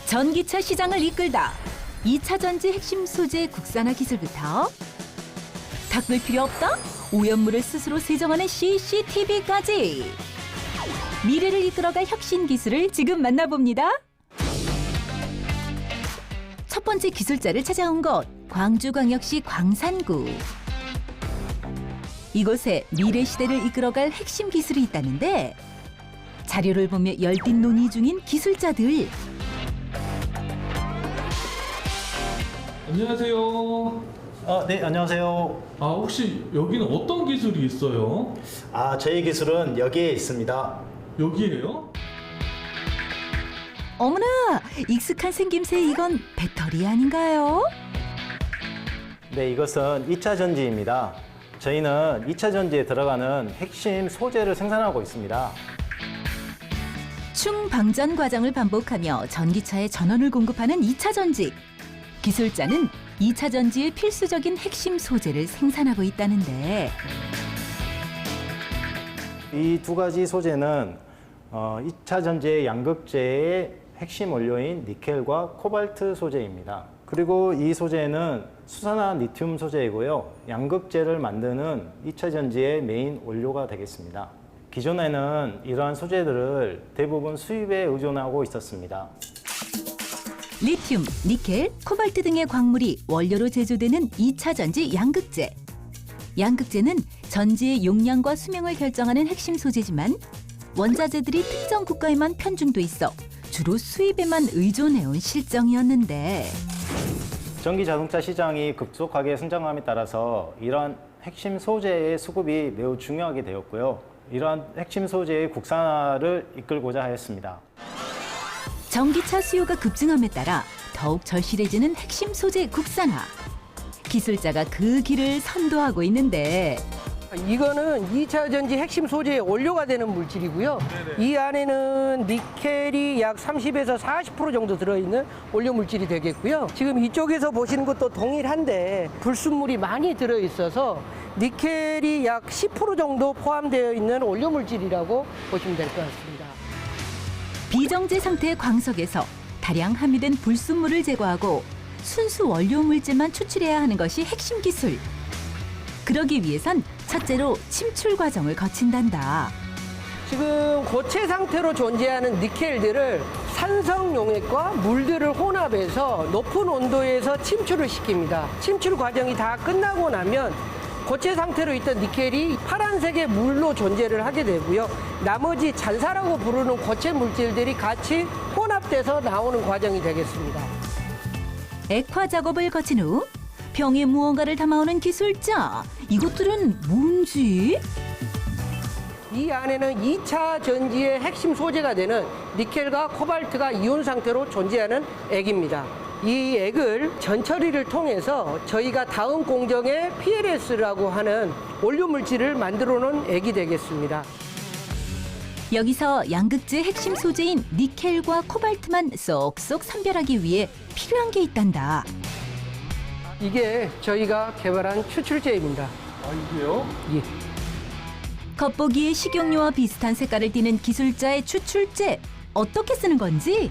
전기차 시장을 이끌다 2차 전지 핵심 소재 국산화 기술부터 닦을 필요 없다? 오염물을 스스로 세정하는 CCTV까지 미래를 이끌어갈 혁신 기술을 지금 만나봅니다. 첫 번째 기술자를 찾아온 곳 광주광역시 광산구. 이곳에 미래 시대를 이끌어갈 핵심 기술이 있다는데 자료를 보며 열띤 논의 중인 기술자들. 안녕하세요. 네, 안녕하세요. 혹시 여기는 어떤 기술이 있어요? 저희 기술은 여기에 있습니다. 여기에요? 어머나, 익숙한 생김새 이건 배터리 아닌가요? 네, 이것은 2차 전지입니다. 저희는 2차 전지에 들어가는 핵심 소재를 생산하고 있습니다. 충방전 과정을 반복하며 전기차에 전원을 공급하는 2차 전지. 기술자는 2차 전지의 필수적인 핵심 소재를 생산하고 있다는데 이 두 가지 소재는 2차 전지의 양극재의 핵심 원료인 니켈과 코발트 소재입니다. 그리고 이 소재는 수산화 리튬 소재이고요. 양극재를 만드는 2차 전지의 메인 원료가 되겠습니다. 기존에는 이러한 소재들을 대부분 수입에 의존하고 있었습니다. 리튬, 니켈, 코발트 등의 광물이 원료로 제조되는 2차 전지 양극재. 양극재는 전지의 용량과 수명을 결정하는 핵심 소재지만 원자재들이 특정 국가에만 편중돼 있어 주로 수입에만 의존해온 실정이었는데 전기 자동차 시장이 급속하게 성장함에 따라서 이러한 핵심 소재의 수급이 매우 중요하게 되었고요. 이러한 핵심 소재의 국산화를 이끌고자 하였습니다. 전기차 수요가 급증함에 따라 더욱 절실해지는 핵심 소재 국산화. 기술자가 그 길을 선도하고 있는데 이거는 2차 전지 핵심 소재의 원료가 되는 물질이고요. 이 안에는 니켈이 약 30에서 40% 정도 들어있는 원료 물질이 되겠고요. 지금 이쪽에서 보시는 것도 동일한데 불순물이 많이 들어있어서 니켈이 약 10% 정도 포함되어 있는 원료 물질이라고 보시면 될 것 같습니다. 비정제 상태의 광석에서 다량 함유된 불순물을 제거하고 순수 원료 물질만 추출해야 하는 것이 핵심 기술. 그러기 위해선 첫째로 침출 과정을 거친단다. 지금 고체 상태로 존재하는 니켈들을 산성 용액과 물들을 혼합해서 높은 온도에서 침출을 시킵니다. 침출 과정이 다 끝나고 나면 고체 상태로 있던 니켈이 파란색의 물로 존재를 하게 되고요. 나머지 잔사라고 부르는 고체 물질들이 같이 혼합돼서 나오는 과정이 되겠습니다. 액화 작업을 거친 후 병에 무언가를 담아오는 기술자. 이것들은 뭔지? 이 안에는 2차 전지의 핵심 소재가 되는 니켈과 코발트가 이온 상태로 존재하는 액입니다. 이 액을 전처리를 통해서 저희가 다음 공정에 PLS라고 하는 원료 물질을 만들어 놓은 액이 되겠습니다. 여기서 양극재 핵심 소재인 니켈과 코발트만 쏙쏙 선별하기 위해 필요한 게 있단다. 이게 저희가 개발한 추출제입니다. 이게요? 예. 겉보기에 식용유와 비슷한 색깔을 띠는 기술자의 추출제. 어떻게 쓰는 건지?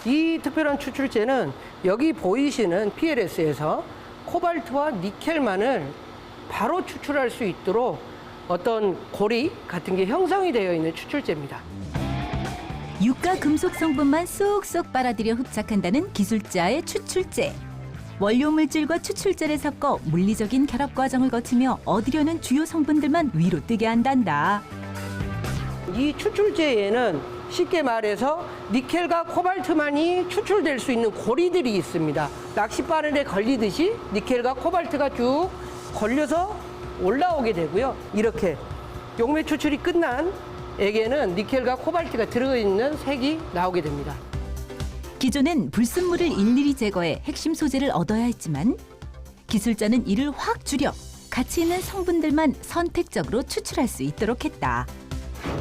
이 특별한 추출제는 여기 보이시는 PLS에서 코발트와 니켈만을 바로 추출할 수 있도록 어떤 고리 같은 게 형성이 되어 있는 추출제입니다. 유가 금속 성분만 쏙쏙 빨아들여 흡착한다는 기술자의 추출제. 원료 물질과 추출제를 섞어 물리적인 결합 과정을 거치며 얻으려는 주요 성분들만 위로 뜨게 한단다. 이 추출제에는 쉽게 말해서 니켈과 코발트만이 추출될 수 있는 고리들이 있습니다. 낚싯바늘에 걸리듯이 니켈과 코발트가 쭉 걸려서 올라오게 되고요. 이렇게 용매 추출이 끝난 액에는 니켈과 코발트가 들어있는 색이 나오게 됩니다. 기존엔 불순물을 일일이 제거해 핵심 소재를 얻어야 했지만 기술자는 이를 확 줄여 가치 있는 성분들만 선택적으로 추출할 수 있도록 했다.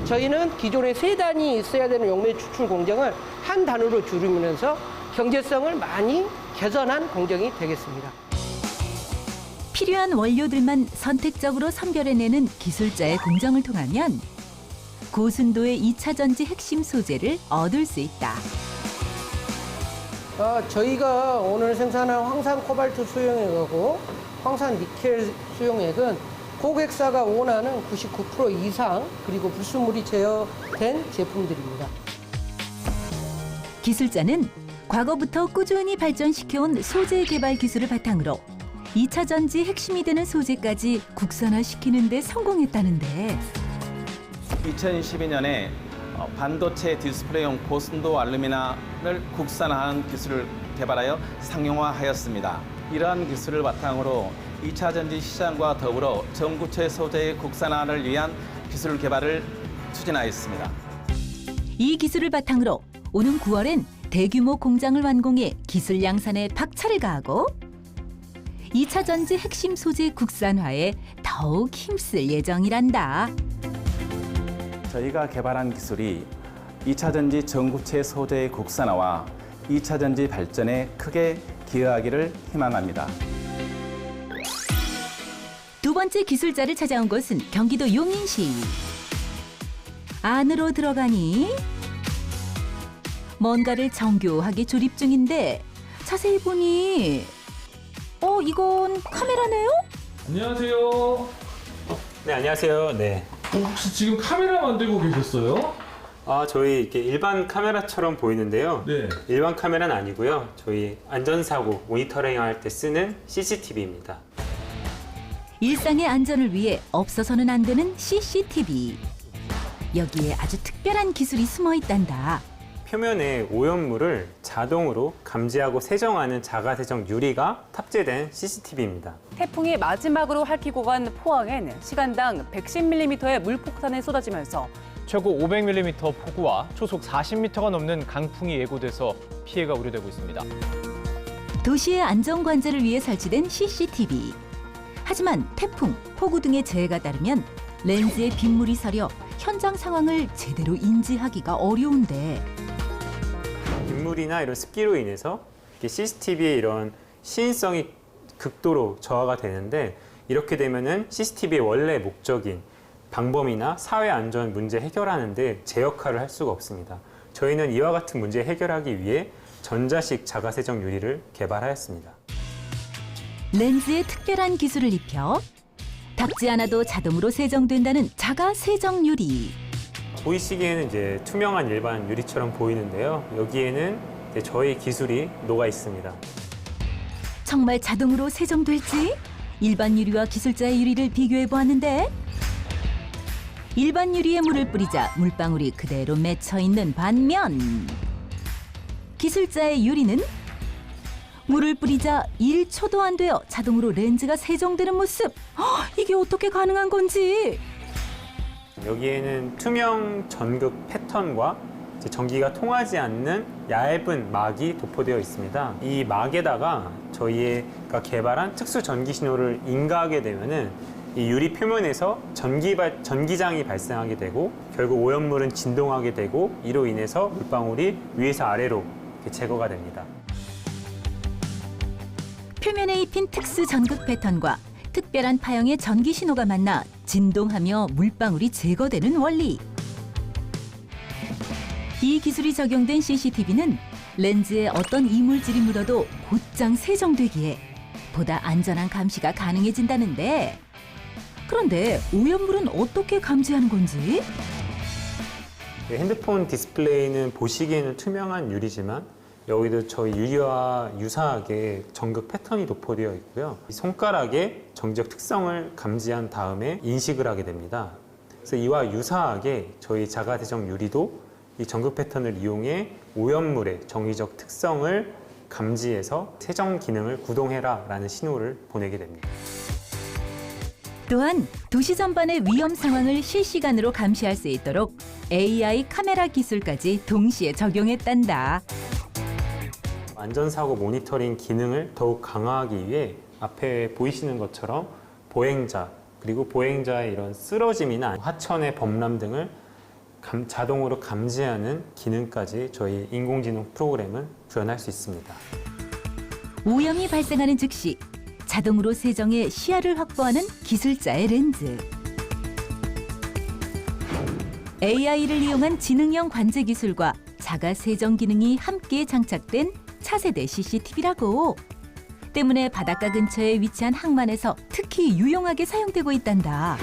저희는 기존에 3단이 있어야 되는 용매 추출 공정을 한 단으로 줄이면서 경제성을 많이 개선한 공정이 되겠습니다. 필요한 원료들만 선택적으로 선별해내는 기술자의 공정을 통하면 고순도의 2차 전지 핵심 소재를 얻을 수 있다. 저희가 오늘 생산한 황산 코발트 수용액하고 황산 니켈 수용액은 고객사가 원하는 99% 이상 그리고 불순물이 제어된 제품들입니다. 기술자는 과거부터 꾸준히 발전시켜온 소재 개발 기술을 바탕으로 2차 전지 핵심이 되는 소재까지 국산화시키는 데 성공했다는데 2012년에 반도체 디스플레이용 고순도 알루미늄을 국산화하는 기술을 개발하여 상용화하였습니다. 이러한 기술을 바탕으로 2차 전지 시장과 더불어 전구체 소재의 국산화를 위한 기술 개발을 추진하였습니다. 이 기술을 바탕으로 오는 9월엔 대규모 공장을 완공해 기술 양산에 박차를 가하고 2차 전지 핵심 소재 국산화에 더욱 힘쓸 예정이란다. 저희가 개발한 기술이 2차 전지 전구체 소재의 국산화와 2차 전지 발전에 크게 기여하기를 희망합니다. 두 번째 기술자를 찾아온 곳은 경기도 용인시. 안으로 들어가니 뭔가를 정교하게 조립 중인데 자세히 보니 이건 카메라네요? 안녕하세요. 네, 안녕하세요. 네. 혹시 지금 카메라 만들고 계셨어요? 저희 이렇게 일반 카메라처럼 보이는데요. 네. 일반 카메라는 아니고요. 저희 안전사고 모니터링 할 때 쓰는 CCTV입니다. 일상의 안전을 위해 없어서는 안 되는 CCTV. 여기에 아주 특별한 기술이 숨어 있단다. 표면에 오염물을 자동으로 감지하고 세정하는 자가세정 유리가 탑재된 CCTV입니다. 태풍이 마지막으로 핥히고 간 포항엔 시간당 110mm의 물폭탄이 쏟아지면서 최고 500mm 폭우와 초속 40m가 넘는 강풍이 예고돼서 피해가 우려되고 있습니다. 도시의 안전 관제를 위해 설치된 CCTV. 하지만 태풍, 폭우 등의 재해가 따르면 렌즈에 빗물이 서려 현장 상황을 제대로 인지하기가 어려운데 빗물이나 이런 습기로 인해서 CCTV의 이런 시인성이 극도로 저하가 되는데 이렇게 되면은 CCTV의 원래 목적인 방범이나 사회 안전 문제 해결하는 데 제 역할을 할 수가 없습니다. 저희는 이와 같은 문제 해결하기 위해 전자식 자가세정 유리를 개발하였습니다. 렌즈에 특별한 기술을 입혀 닦지 않아도 자동으로 세정된다는 자가 세정 유리. 보이시기에는 이제 투명한 일반 유리처럼 보이는데요. 여기에는 이제 저희 기술이 녹아 있습니다. 정말 자동으로 세정될지 일반 유리와 기술자의 유리를 비교해 보았는데 일반 유리에 물을 뿌리자 물방울이 그대로 맺혀 있는 반면 기술자의 유리는 물을 뿌리자 1초도 안 되어 자동으로 렌즈가 세정되는 모습. 이게 어떻게 가능한 건지. 여기에는 투명 전극 패턴과 이제 전기가 통하지 않는 얇은 막이 도포되어 있습니다. 이 막에다가 저희가 개발한 특수 전기 신호를 인가하게 되면은 이 유리 표면에서 전기장이 발생하게 되고 결국 오염물은 진동하게 되고 이로 인해서 물방울이 위에서 아래로 이렇게 제거가 됩니다. 표면에 입힌 특수 전극 패턴과 특별한 파형의 전기 신호가 만나 진동하며 물방울이 제거되는 원리. 이 기술이 적용된 CCTV는 렌즈에 어떤 이물질이 묻어도 곧장 세정되기에 보다 안전한 감시가 가능해진다는데 그런데 오염물은 어떻게 감지하는 건지? 핸드폰 디스플레이는 보시기에는 투명한 유리지만 여기도 저희 유리와 유사하게 전극 패턴이 도포되어 있고요. 손가락의 정지적 특성을 감지한 다음에 인식을 하게 됩니다. 그래서 이와 유사하게 저희 자가세정 유리도 이 전극 패턴을 이용해 오염물의 정의적 특성을 감지해서 세정 기능을 구동해라 라는 신호를 보내게 됩니다. 또한 도시 전반의 위험 상황을 실시간으로 감시할 수 있도록 AI 카메라 기술까지 동시에 적용했단다. 안전사고 모니터링 기능을 더욱 강화하기 위해 앞에 보이시는 것처럼 보행자 그리고 보행자의 이런 쓰러짐이나 하천의 범람 등을 자동으로 감지하는 기능까지 저희 인공지능 프로그램은 구현할 수 있습니다. 오염이 발생하는 즉시 자동으로 세정해 시야를 확보하는 기술자의 렌즈. AI를 이용한 지능형 관제 기술과 자가 세정 기능이 함께 장착된 차세대 CCTV라고. 때문에 바닷가 근처에 위치한 항만에서 특히 유용하게 사용되고 있단다.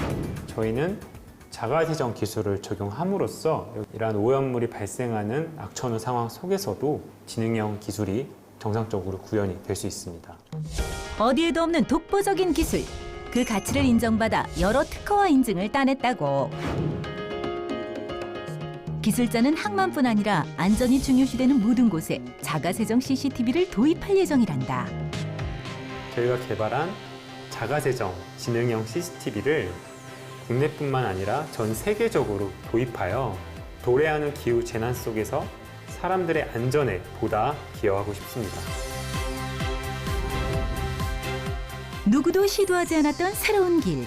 저희는 자가세정 기술을 적용함으로써 이러한 오염물이 발생하는 악천후 상황 속에서도 지능형 기술이 정상적으로 구현이 될 수 있습니다. 어디에도 없는 독보적인 기술. 그 가치를 인정받아 여러 특허와 인증을 따냈다고. 기술자는 항만뿐 아니라 안전이 중요시되는 모든 곳에 자가세정 CCTV를 도입할 예정이란다. 저희가 개발한 자가세정 지능형 CCTV를 국내뿐만 아니라 전 세계적으로 도입하여 도래하는 기후 재난 속에서 사람들의 안전에 보다 기여하고 싶습니다. 누구도 시도하지 않았던 새로운 길.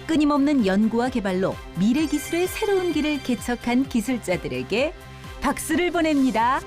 끊임없는 연구와 개발로 미래 기술의 새로운 길을 개척한 기술자들에게 박수를 보냅니다.